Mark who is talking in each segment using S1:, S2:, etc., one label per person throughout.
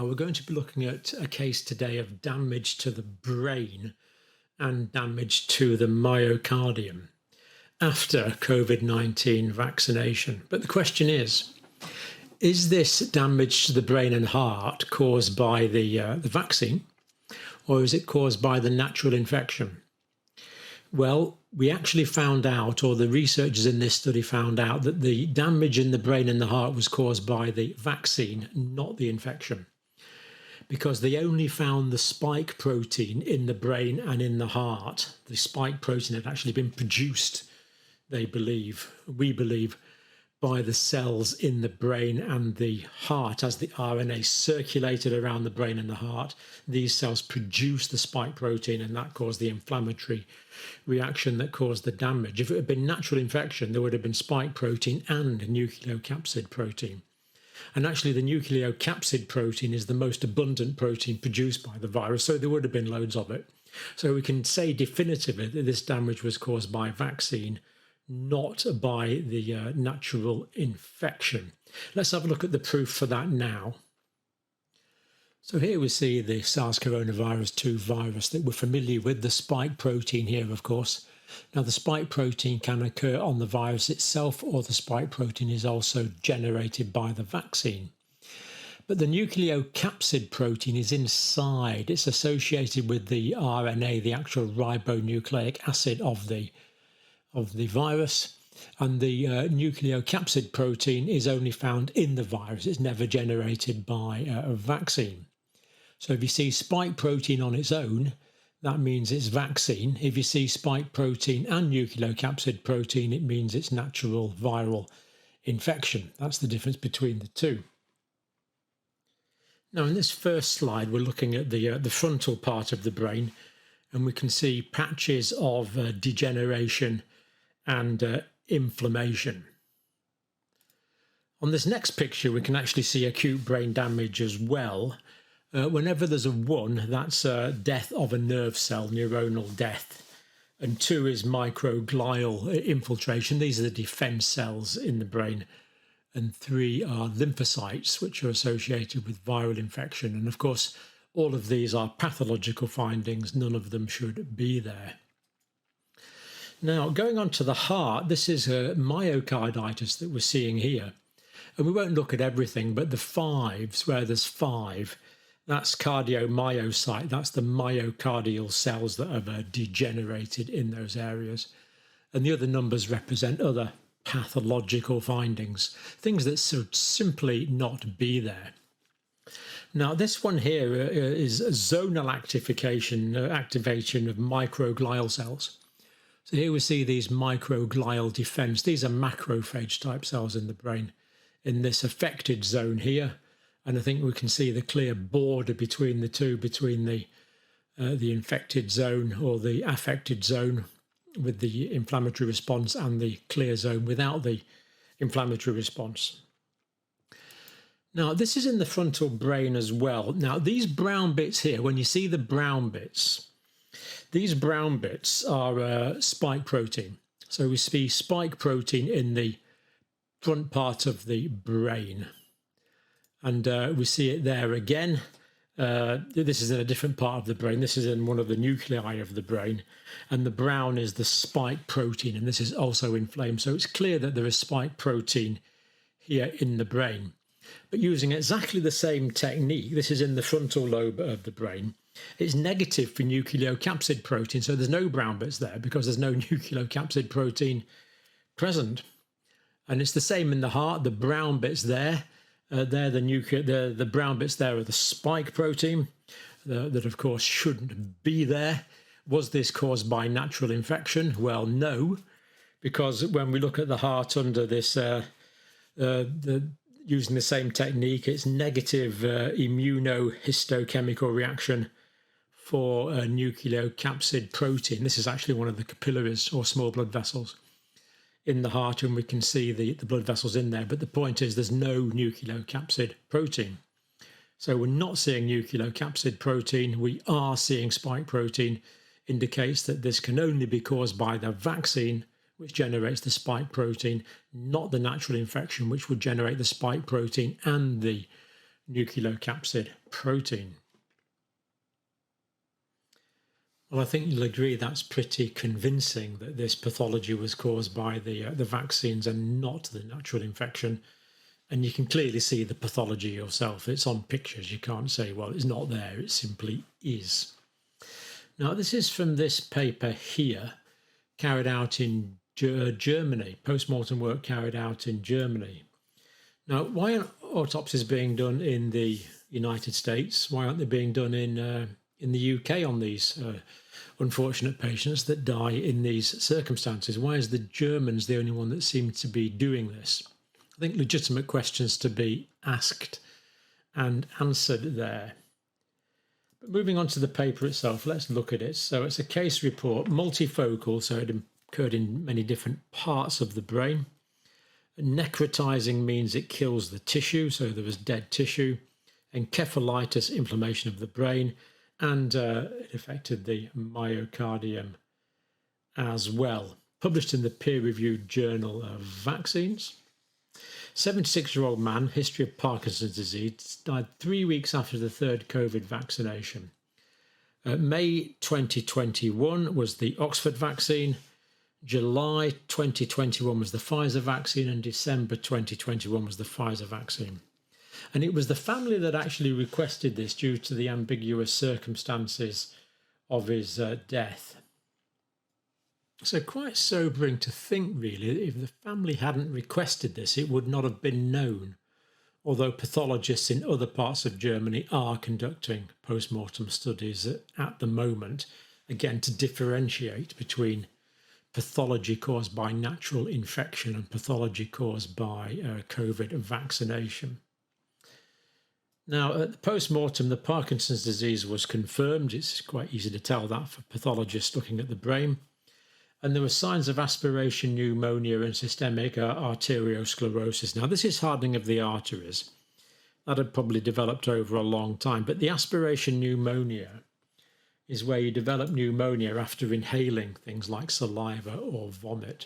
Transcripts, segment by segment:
S1: Now, we're going to be looking at a case today of damage to the brain and damage to the myocardium after COVID-19 vaccination. But the question is this damage to the brain and heart caused by the vaccine, or is it caused by the natural infection? Well, we actually found out, or the researchers in this study found out, that the damage in the brain and the heart was caused by the vaccine, not the infection, because they only found the spike protein in the brain and in the heart. The spike protein had actually been produced, we believe, by the cells in the brain and the heart. As the RNA circulated around the brain and the heart, these cells produced the spike protein, and that caused the inflammatory reaction that caused the damage. If it had been natural infection, there would have been spike protein and nucleocapsid protein. And actually, the nucleocapsid protein is the most abundant protein produced by the virus, so there would have been loads of it. So we can say definitively that this damage was caused by vaccine, not by the natural infection. Let's have a look at the proof for that now. So here we see the SARS coronavirus 2 virus that we're familiar with, the spike protein here, of course. Now, the spike protein can occur on the virus itself, or the spike protein is also generated by the vaccine. But the nucleocapsid protein is inside. It's associated with the RNA, the actual ribonucleic acid of the virus, and the nucleocapsid protein is only found in the virus. It's never generated by a vaccine. So if you see spike protein on its own, that means it's vaccine. If you see spike protein and nucleocapsid protein, it means it's natural viral infection. That's the difference between the two. Now, in this first slide, we're looking at the frontal part of the brain, and we can see patches of degeneration and inflammation. On this next picture, we can actually see acute brain damage as well. Whenever there's a 1, that's death of a nerve cell, neuronal death. And 2 is microglial infiltration. These are the defense cells in the brain. And 3 are lymphocytes, which are associated with viral infection. And of course, all of these are pathological findings. None of them should be there. Now, going on to the heart, this is a myocarditis that we're seeing here. And we won't look at everything, but the 5s, where there's 5, that's cardiomyocyte. That's the myocardial cells that have degenerated in those areas. And the other numbers represent other pathological findings, things that should simply not be there. Now, this one here is zonal activation of microglial cells. So here we see these microglial defense. These are macrophage type cells in the brain in this affected zone here. And I think we can see the clear border between the two, between the infected zone or the affected zone with the inflammatory response and the clear zone without the inflammatory response. Now, this is in the frontal brain as well. Now, these brown bits here, when you see the brown bits, these brown bits are spike protein. So we see spike protein in the front part of the brain. And we see it there again. This is in a different part of the brain. This is in one of the nuclei of the brain. And the brown is the spike protein, and this is also inflamed. So it's clear that there is spike protein here in the brain. But using exactly the same technique, this is in the frontal lobe of the brain. It's negative for nucleocapsid protein, so there's no brown bits there because there's no nucleocapsid protein present. And it's the same in the heart. The brown bits there, the brown bits there are the spike protein that, of course, shouldn't be there. Was this caused by natural infection? Well, no, because when we look at the heart under this, using the same technique, it's negative immunohistochemical reaction for nucleocapsid protein. This is actually one of the capillaries or small blood vessels in the heart, and we can see the blood vessels in there. But the point is there's no nucleocapsid protein. So we're not seeing nucleocapsid protein. We are seeing spike protein. Indicates that this can only be caused by the vaccine, which generates the spike protein, not the natural infection, which would generate the spike protein and the nucleocapsid protein. Well, I think you'll agree that's pretty convincing that this pathology was caused by the vaccines and not the natural infection. And you can clearly see the pathology yourself. It's on pictures. You can't say, well, it's not there. It simply is. Now, this is from this paper here, carried out in Germany, post-mortem work carried out in Germany. Now, why aren't autopsies being done in the United States? Why aren't they being done in the UK on these unfortunate patients that die in these circumstances? Why is the Germans the only one that seems to be doing this? I think legitimate questions to be asked and answered there. But moving on to the paper itself, let's look at it. So it's a case report, multifocal, so it occurred in many different parts of the brain. Necrotizing means it kills the tissue, so there was dead tissue. Encephalitis, inflammation of the brain, and it affected the myocardium as well. Published in the peer-reviewed Journal of Vaccines. 76-year-old man, history of Parkinson's disease, died 3 weeks after the third COVID vaccination. May 2021 was the Oxford vaccine. July 2021 was the Pfizer vaccine, and December 2021 was the Pfizer vaccine. And it was the family that actually requested this due to the ambiguous circumstances of his death. So quite sobering to think, really, if the family hadn't requested this, it would not have been known, although pathologists in other parts of Germany are conducting post-mortem studies at the moment, again, to differentiate between pathology caused by natural infection and pathology caused by COVID vaccination. Now, at the post-mortem, the Parkinson's disease was confirmed. It's quite easy to tell that for pathologists looking at the brain. And there were signs of aspiration pneumonia and systemic arteriosclerosis. Now, this is hardening of the arteries. That had probably developed over a long time. But the aspiration pneumonia is where you develop pneumonia after inhaling things like saliva or vomit.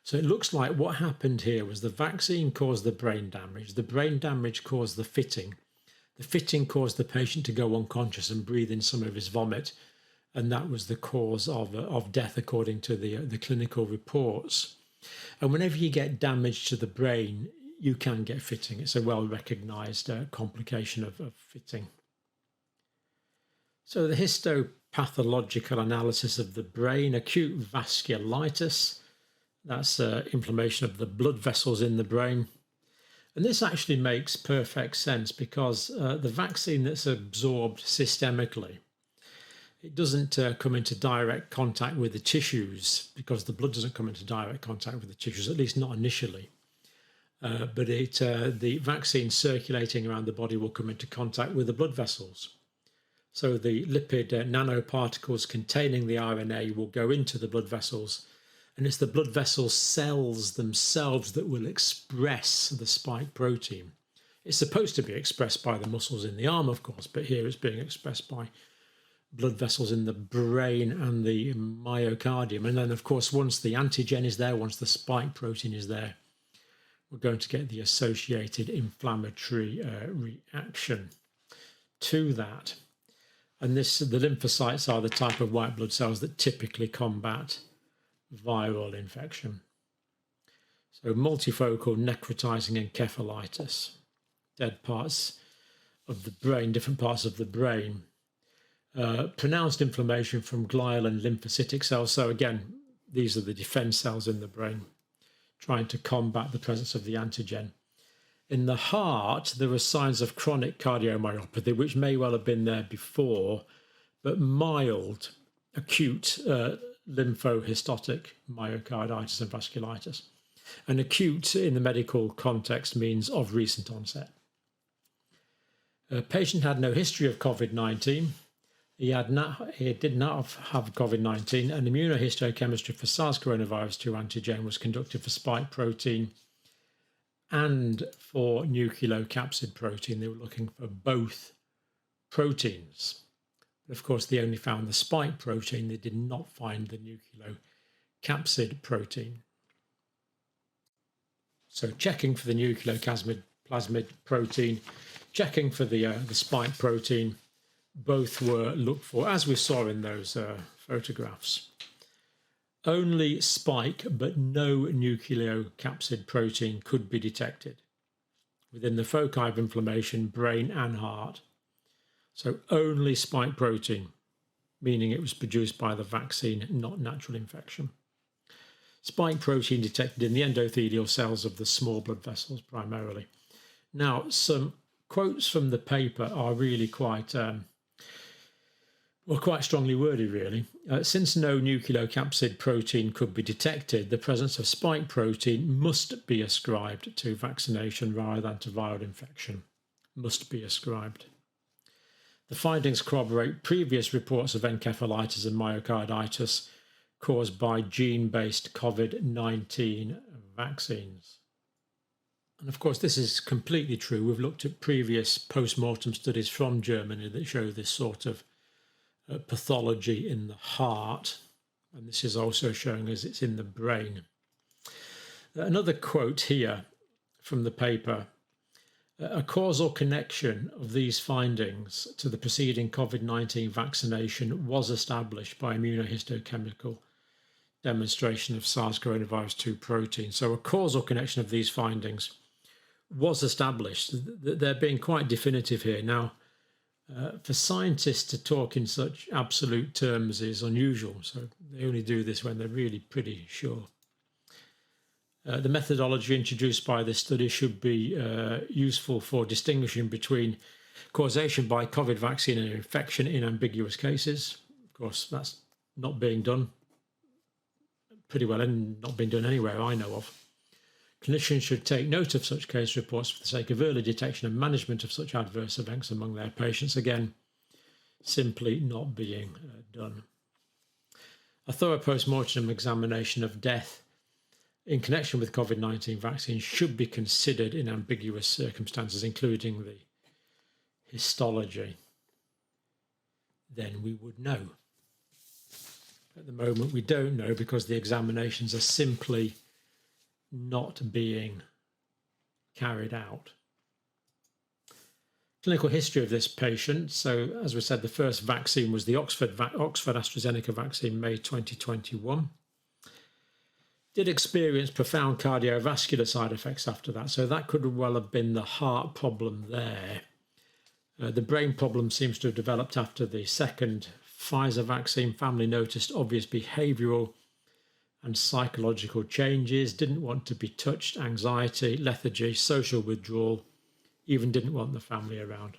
S1: So it looks like what happened here was the vaccine caused the brain damage caused the fitting caused the patient to go unconscious and breathe in some of his vomit, and that was the cause of death according to the clinical reports. And whenever you get damage to the brain, you can get fitting. It's a well-recognised complication of fitting. So the histopathological analysis of the brain, acute vasculitis, that's inflammation of the blood vessels in the brain. And this actually makes perfect sense because the vaccine that's absorbed systemically, it doesn't come into direct contact with the tissues because the blood doesn't come into direct contact with the tissues, at least not initially. But the vaccine circulating around the body will come into contact with the blood vessels. So the lipid nanoparticles containing the RNA will go into the blood vessels, and it's the blood vessel cells themselves that will express the spike protein. It's supposed to be expressed by the muscles in the arm, of course, but here it's being expressed by blood vessels in the brain and the myocardium. And then, of course, once the antigen is there, once the spike protein is there, we're going to get the associated inflammatory reaction to that. And the lymphocytes are the type of white blood cells that typically combat viral infection. So multifocal necrotizing encephalitis, dead parts of the brain, different parts of the brain. Pronounced inflammation from glial and lymphocytic cells. So again, these are the defense cells in the brain trying to combat the presence of the antigen. In the heart, there were signs of chronic cardiomyopathy, which may well have been there before, but mild, acute lymphohistotic myocarditis and vasculitis. And acute in the medical context means of recent onset. The patient had no history of COVID-19. He did not have COVID-19, and immunohistochemistry for SARS coronavirus 2 antigen was conducted for spike protein and for nucleocapsid protein. They were looking for both proteins. But of course, they only found the spike protein. They did not find the nucleocapsid protein. So checking for the nucleocapsid protein, checking for the spike protein, both were looked for, as we saw in those photographs. Only spike, but no nucleocapsid protein could be detected within the foci of inflammation, brain and heart. So only spike protein, meaning it was produced by the vaccine, not natural infection. Spike protein detected in the endothelial cells of the small blood vessels primarily. Now, some quotes from the paper are really quite strongly worded, really. Since no nucleocapsid protein could be detected, the presence of spike protein must be ascribed to vaccination rather than to viral infection. Must be ascribed. The findings corroborate previous reports of encephalitis and myocarditis caused by gene-based COVID-19 vaccines. And of course, this is completely true. We've looked at previous post-mortem studies from Germany that show this sort of pathology in the heart, and this is also showing us it's in the brain. Another quote here from the paper: a causal connection of these findings to the preceding COVID-19 vaccination was established by immunohistochemical demonstration of SARS coronavirus 2 protein. So a causal connection of these findings was established. They're being quite definitive here. Now, for scientists to talk in such absolute terms is unusual, so they only do this when they're really pretty sure. The methodology introduced by this study should be useful for distinguishing between causation by COVID vaccine and infection in ambiguous cases. Of course, that's not being done pretty well and not being done anywhere I know of. Clinicians should take note of such case reports for the sake of early detection and management of such adverse events among their patients. Again, simply not being done. A thorough post-mortem examination of death in connection with COVID-19 vaccines should be considered in ambiguous circumstances, including the histology. Then we would know. At the moment, we don't know because the examinations are simply not being carried out. Clinical history of this patient. So, as we said, the first vaccine was the Oxford AstraZeneca vaccine, May 2021. Did experience profound cardiovascular side effects after that, so that could well have been the heart problem there. The brain problem seems to have developed after the second Pfizer vaccine. Family noticed obvious behavioural and psychological changes, didn't want to be touched, anxiety, lethargy, social withdrawal, even didn't want the family around.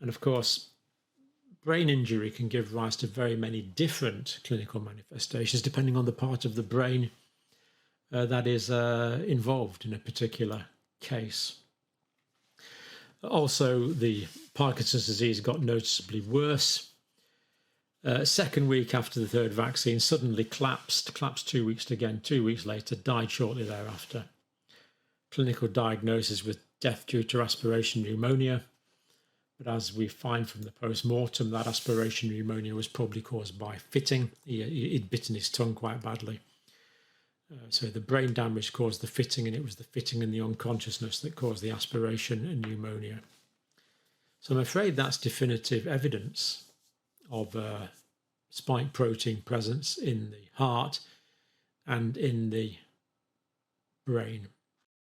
S1: And of course, brain injury can give rise to very many different clinical manifestations depending on the part of the brain that is involved in a particular case. Also, the Parkinson's disease got noticeably worse. Second week after the third vaccine, suddenly collapsed 2 weeks again, 2 weeks later, died shortly thereafter. Clinical diagnosis with death due to aspiration pneumonia. But as we find from the post-mortem, that aspiration pneumonia was probably caused by fitting. He'd bitten his tongue quite badly. So the brain damage caused the fitting, and it was the fitting and the unconsciousness that caused the aspiration and pneumonia. So I'm afraid that's definitive evidence of spike protein presence in the heart and in the brain.